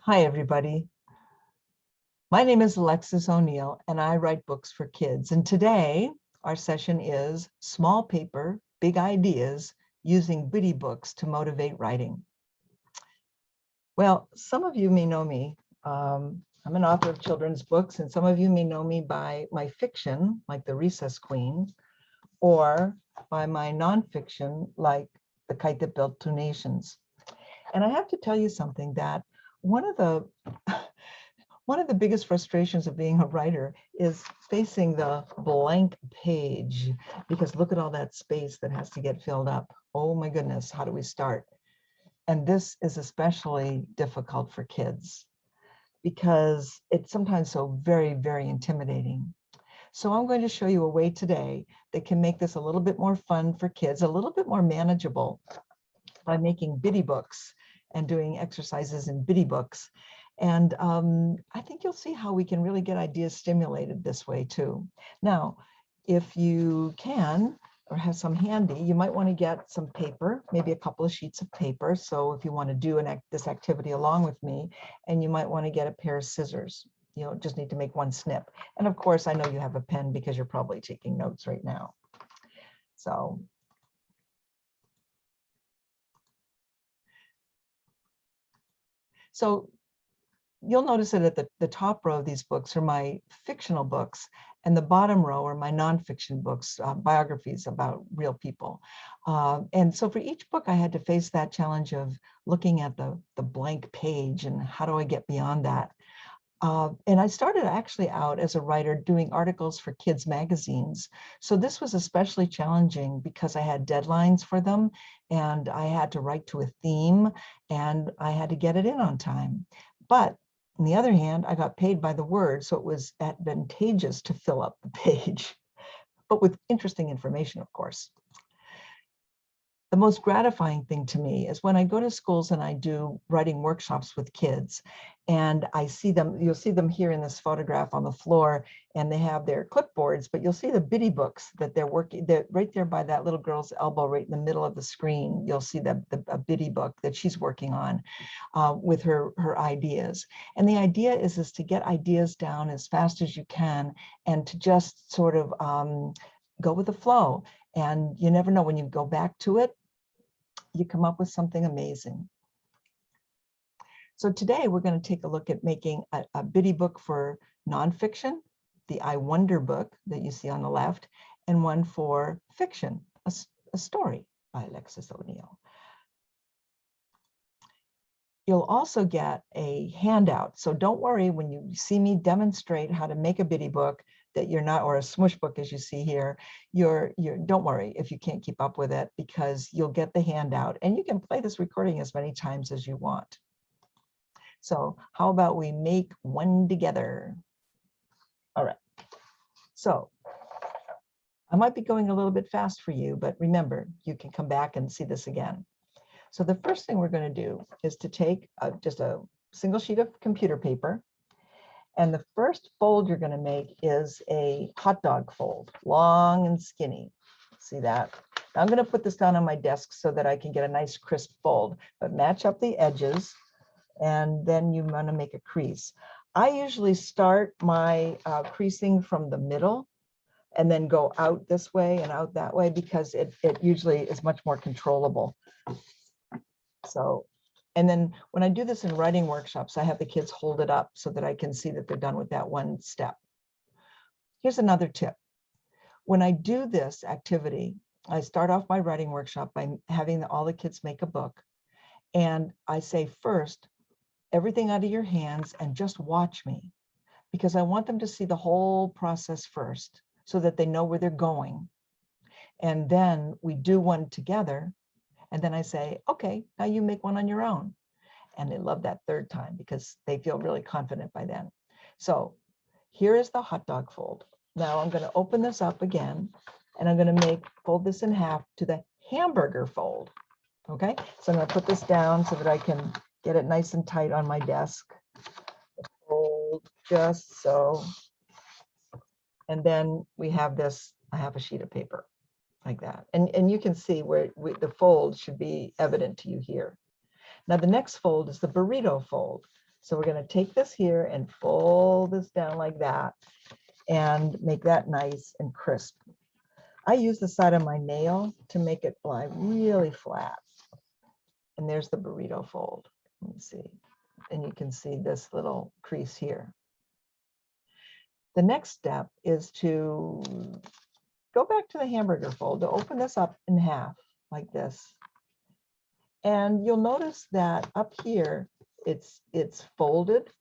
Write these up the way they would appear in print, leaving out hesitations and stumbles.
Hi, everybody. My name is Alexis O'Neill, and I write books for kids. And today, our session is Small Paper, Big Ideas, Using Bitty Books to Motivate Writing. Well, some of you may know me. I'm an author of children's books, and some of you may know me by my fiction, like The Recess Queen, or by my nonfiction, like The Kite That Built Two Nations. And I have to tell you something, that one of the biggest frustrations of being a writer is facing the blank page, because look at all that space that has to get filled up. Oh my goodness, how do we start? And this is especially difficult for kids because it's sometimes so very, very intimidating. So I'm going to show you a way today that can make this a little bit more fun for kids, a little bit more manageable, by making bitty books and doing exercises in bitty books. And I think you'll see how we can really get ideas stimulated this way too. Now, if you can, or have some handy, you might want to get some paper, maybe a couple of sheets of paper. So if you want to do this activity along with me, and you might want to get a pair of scissors. You know, just need to make one snip. And of course, I know you have a pen because you're probably taking notes right now. So you'll notice that at the top row of these books are my fictional books, and the bottom row are my nonfiction books, biographies about real people. And so for each book, I had to face that challenge of looking at the blank page and how do I get beyond that? And I started actually out as a writer doing articles for kids magazines. So this was especially challenging because I had deadlines for them, and I had to write to a theme, and I had to get it in on time. But on the other hand, I got paid by the word, so it was advantageous to fill up the page, but with interesting information, of course. The most gratifying thing to me is when I go to schools and I do writing workshops with kids, and I see them. You'll see them here in this photograph on the floor, and they have their clipboards, but you'll see the bitty books that they're working. They're right there by that little girl's elbow, right in the middle of the screen. You'll see a bitty book that she's working on with her ideas. And the idea is to get ideas down as fast as you can, and to just sort of go with the flow. And you never know, when you go back to it, you come up with something amazing. So today we're going to take a look at making a bitty book for nonfiction, the I Wonder book that you see on the left, and one for fiction, a story by Alexis O'Neill. You'll also get a handout. So don't worry when you see me demonstrate how to make a bitty book that you're not, or a smush book as you see here, don't worry if you can't keep up with it, because you'll get the handout and you can play this recording as many times as you want. So how about we make one together? All right. So I might be going a little bit fast for you, but remember, you can come back and see this again. So the first thing we're going to do is to take just a single sheet of computer paper. And the first fold you're going to make is a hot dog fold, long and skinny. See that? Now I'm going to put this down on my desk so that I can get a nice crisp fold, but match up the edges, and then you want to make a crease. I usually start my creasing from the middle and then go out this way and out that way, because it usually is much more controllable. So, and then when I do this in writing workshops, I have the kids hold it up so that I can see that they're done with that one step. Here's another tip. When I do this activity, I start off my writing workshop by having all the kids make a book. And I say, first, everything out of your hands and just watch me, because I want them to see the whole process first so that they know where they're going. And then we do one together. And then I say, okay, now you make one on your own. And they love that third time because they feel really confident by then. So here is the hot dog fold. Now I'm going to open this up again, and I'm going to fold this in half to the hamburger fold. Okay, so I'm going to put this down so that I can get it nice and tight on my desk. Fold just so. And then we have this, I have a sheet of paper like that. And you can see where the fold should be evident to you here. Now the next fold is the burrito fold. So we're going to take this here and fold this down like that and make that nice and crisp. I use the side of my nail to make it lie really flat. And there's the burrito fold. Let me see. And you can see this little crease here. The next step is to go back to the hamburger fold, to open this up in half like this. And you'll notice that up here, it's folded,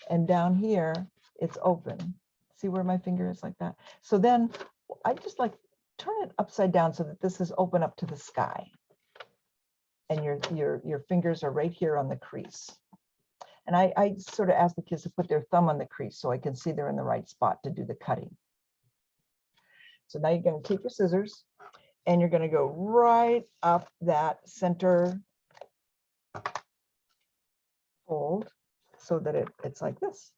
and down here, it's open. See where my finger is like that? So then I just like turn it upside down so that this is open up to the sky. And your fingers are right here on the crease. And I sort of ask the kids to put their thumb on the crease so I can see they're in the right spot to do the cutting. So now you're going to take your scissors and you're going to go right up that center fold so that it's like this.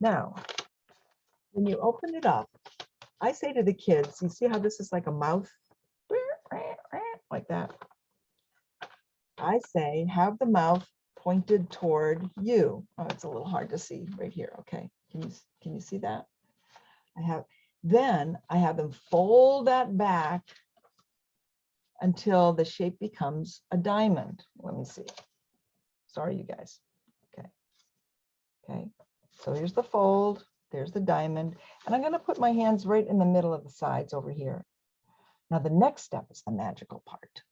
Now, when you open it up, I say to the kids, you see how this is like a mouth? Like that. I say, have the mouth pointed toward you. Oh, it's a little hard to see right here. Okay, can you see that? Then I have them fold that back until the shape becomes a diamond. Let me see. Sorry, you guys. Okay. So here's the fold. There's the diamond, and I'm going to put my hands right in the middle of the sides over here. Now the next step is the magical part.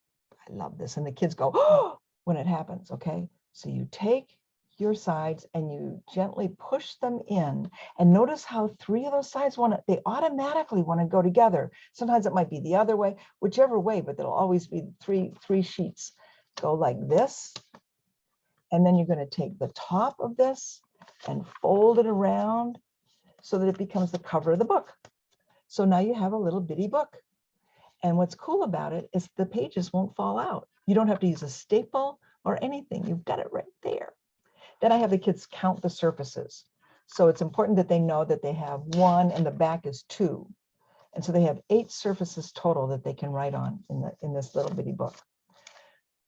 I love this, and the kids go, oh, when it happens. Okay, so you take your sides and you gently push them in, and notice how 3 of those sides they automatically want to go together. Sometimes it might be the other way, whichever way, but there'll always be three sheets. Go like this, and then you're going to take the top of this and fold it around so that it becomes the cover of the book. So now you have a little bitty book. And what's cool about it is the pages won't fall out. You don't have to use a staple or anything. You've got it right there. Then I have the kids count the surfaces. So it's important that they know that they have 1 and the back is 2. And so they have 8 surfaces total that they can write on in this little bitty book.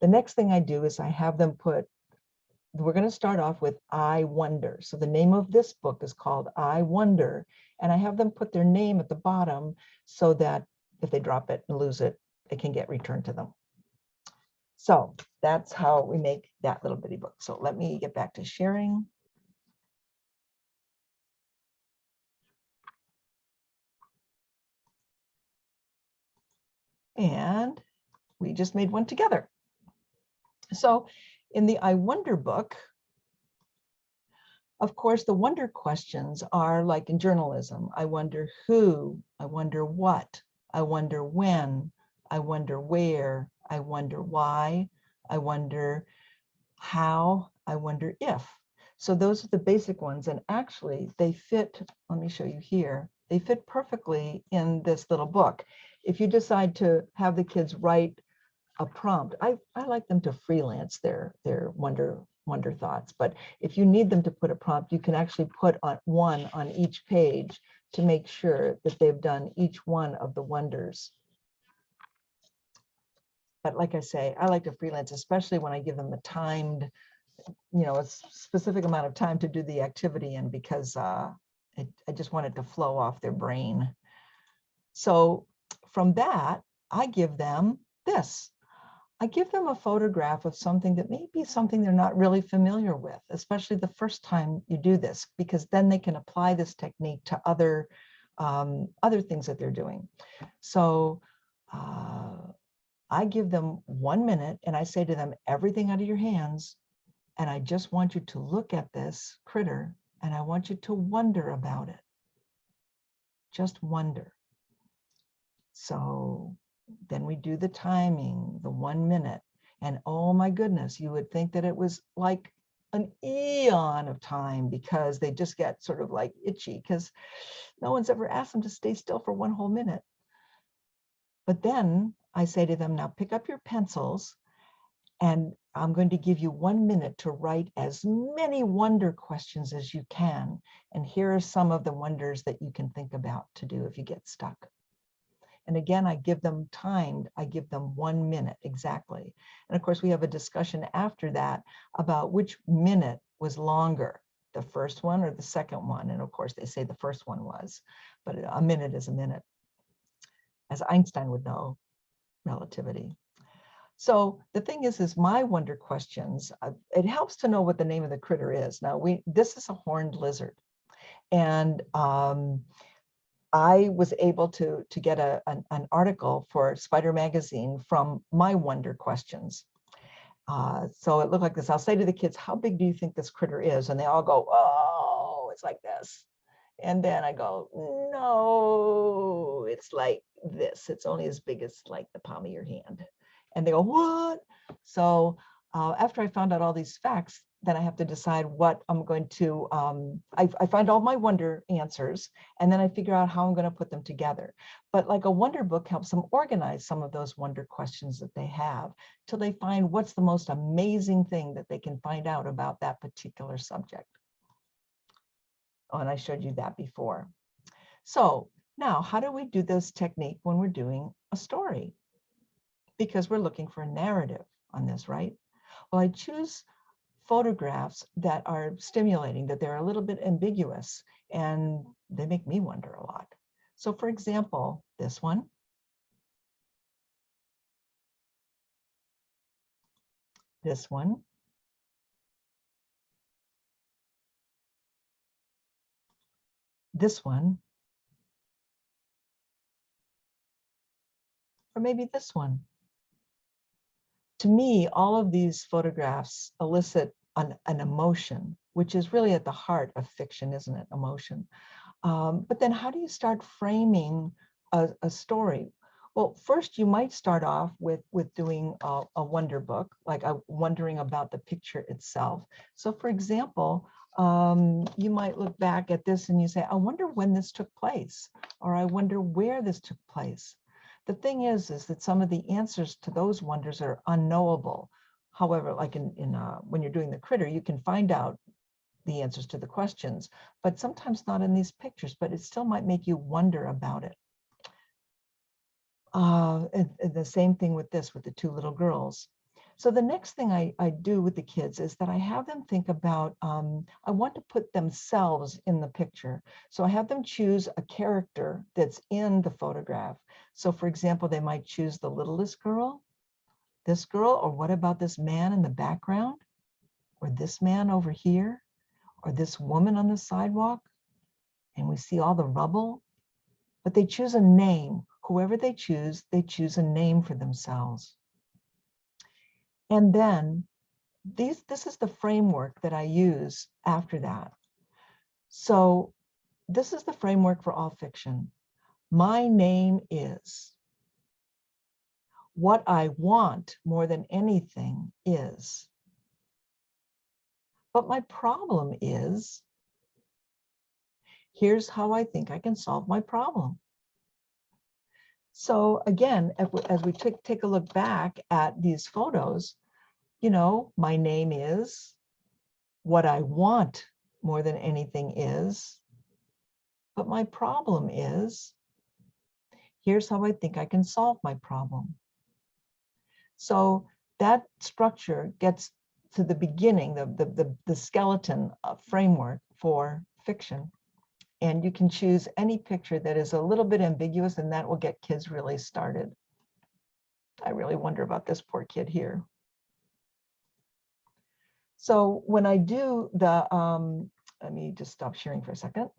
The next thing I do is I have them we're going to start off with I Wonder. So the name of this book is called I Wonder. And I have them put their name at the bottom so that if they drop it and lose it, it can get returned to them. So that's how we make that little bitty book. So let me get back to sharing. And we just made one together. So in the I Wonder book, of course, the wonder questions are like in journalism. I wonder who, I wonder what, I wonder when, I wonder where, I wonder why, I wonder how, I wonder if. So those are the basic ones. And actually they fit, let me show you here, they fit perfectly in this little book. If you decide to have the kids write a prompt, I like them to freelance their wonder thoughts, but if you need them to put a prompt, you can actually put one on each page to make sure that they've done each one of the wonders. But like I say, I like to freelance, especially when I give them a timed, a specific amount of time to do the activity in, because I just want it to flow off their brain. So from that, I give them this. I give them a photograph of something that may be something they're not really familiar with, especially the first time you do this, because then they can apply this technique to other things that they're doing. So I give them 1 minute and I say to them, everything out of your hands. And I just want you to look at this critter and I want you to wonder about it. Just wonder. So then we do the timing, the 1 minute, and oh my goodness, you would think that it was like an eon of time, because they just get sort of like itchy because no one's ever asked them to stay still for 1 whole minute. But then I say to them, now pick up your pencils and I'm going to give you 1 minute to write as many wonder questions as you can. And here are some of the wonders that you can think about to do if you get stuck. And again, I give them timed, I give them 1 minute exactly. And of course, we have a discussion after that about which minute was longer, the first one or the second one. And of course, they say the first one was, but a minute is a minute, as Einstein would know, relativity. So the thing is my wonder questions, it helps to know what the name of the critter is. Now, this is a horned lizard. And I was able to get an article for Spider Magazine from my wonder questions. So it looked like this. I'll say to the kids, how big do you think this critter is? And they all go, oh, it's like this. And then I go, no, it's like this. It's only as big as like the palm of your hand. And they go, what? So after I found out all these facts, then I have to decide what I'm going to, I find all my wonder answers, and then I figure out how I'm going to put them together. But like a wonder book helps them organize some of those wonder questions that they have till they find what's the most amazing thing that they can find out about that particular subject. Oh, and I showed you that before. So now, how do we do this technique when we're doing a story? Because we're looking for a narrative on this, right? Well, I choose photographs that are stimulating, that they're a little bit ambiguous, and they make me wonder a lot. So for example, this one, this one, this one, or maybe this one. To me, all of these photographs elicit an emotion, which is really at the heart of fiction, isn't it? Emotion. But then how do you start framing a story? Well, first you might start off with doing a wonder book, like wondering about the picture itself. So for example, you might look back at this and you say, I wonder when this took place, or I wonder where this took place. The thing is that some of the answers to those wonders are unknowable. However, like when you're doing the critter, you can find out the answers to the questions, but sometimes not in these pictures, but it still might make you wonder about it. And the same thing with this, with the two little girls. So the next thing I do with the kids is that I have them think about, I want to put themselves in the picture. So I have them choose a character that's in the photograph. So for example, they might choose the littlest girl, this girl, or what about this man in the background, or this man over here, or this woman on the sidewalk, and we see all the rubble. But they choose a name. Whoever they choose a name for themselves. And then this is the framework that I use after that. So this is the framework for all fiction. My name is. What I want more than anything is. But my problem is, here's how I think I can solve my problem. So again, as we take a look back at these photos, you know, my name is, what I want more than anything is, but my problem is, here's how I think I can solve my problem. So that structure gets to the beginning, the skeleton framework for fiction. And you can choose any picture that is a little bit ambiguous, and that will get kids really started. I really wonder about this poor kid here. So when I do the, let me just stop sharing for a second.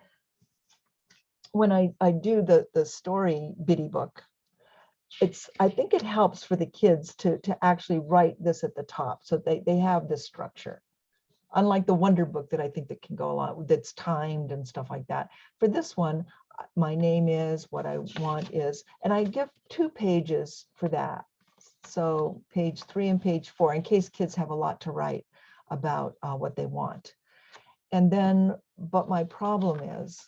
When I do the story bitty book, I think it helps for the kids to actually write this at the top, so they have this structure. Unlike the wonder book that I think that can go a lot, that's timed and stuff like that. For this one, my name is, what I want is, and I give 2 pages for that. So page 3 and page 4, in case kids have a lot to write about what they want. And then, but my problem is,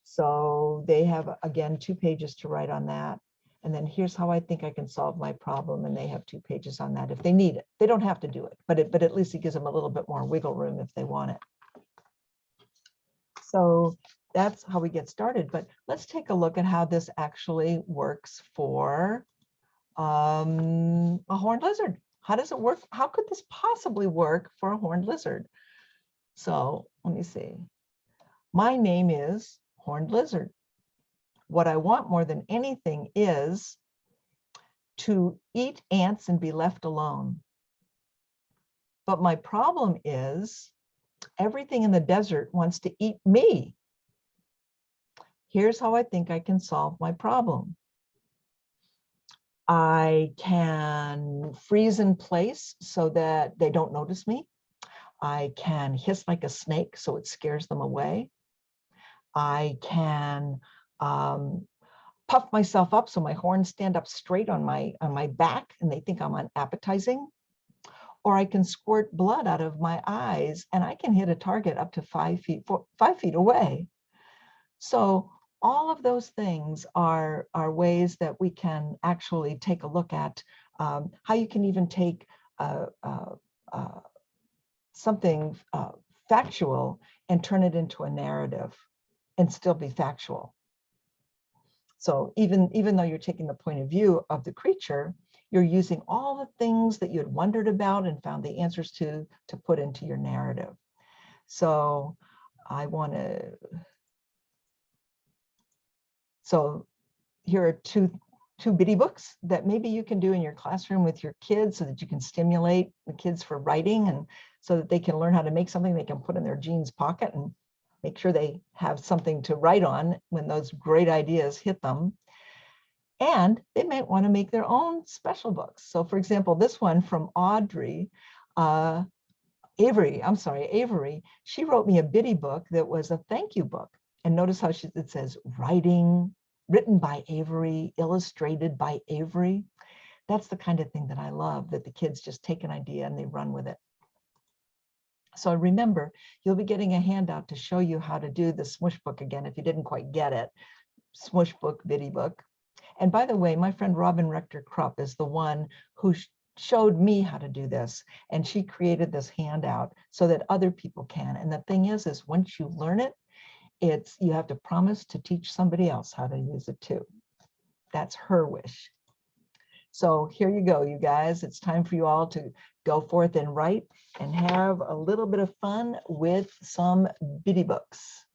so they have, again, 2 pages to write on that. And then here's how I think I can solve my problem. And they have 2 pages on that if they need it. They don't have to do it, but at least it gives them a little bit more wiggle room if they want it. So that's how we get started. But let's take a look at how this actually works for a horned lizard. How does it work? How could this possibly work for a horned lizard? So let me see. My name is Horned Lizard. What I want more than anything is to eat ants and be left alone. But my problem is everything in the desert wants to eat me. Here's how I think I can solve my problem. I can freeze in place so that they don't notice me. I can hiss like a snake so it scares them away. I can puff myself up so my horns stand up straight on my back and they think I'm unappetizing. Or I can squirt blood out of my eyes and I can hit a target up to 5 feet away. So all of those things are ways that we can actually take a look at how you can even take something factual and turn it into a narrative and still be factual. So even though you're taking the point of view of the creature, you're using all the things that you had wondered about and found the answers to put into your narrative. So so here are two bitty books that maybe you can do in your classroom with your kids so that you can stimulate the kids for writing and so that they can learn how to make something they can put in their jeans pocket and make sure they have something to write on when those great ideas hit them. And they might want to make their own special books. So for example, this one from Avery, she wrote me a bitty book that was a thank you book. And notice how it says written by Avery, illustrated by Avery. That's the kind of thing that I love, that the kids just take an idea and they run with it. So remember, you'll be getting a handout to show you how to do the Smush book again if you didn't quite get it. Smush book, bitty book. And by the way, my friend Robin Rector-Krupp is the one who showed me how to do this. And she created this handout so that other people can. And the thing is once you learn it, you have to promise to teach somebody else how to use it too. That's her wish. So here you go, you guys. It's time for you all to go forth and write and have a little bit of fun with some bitty books.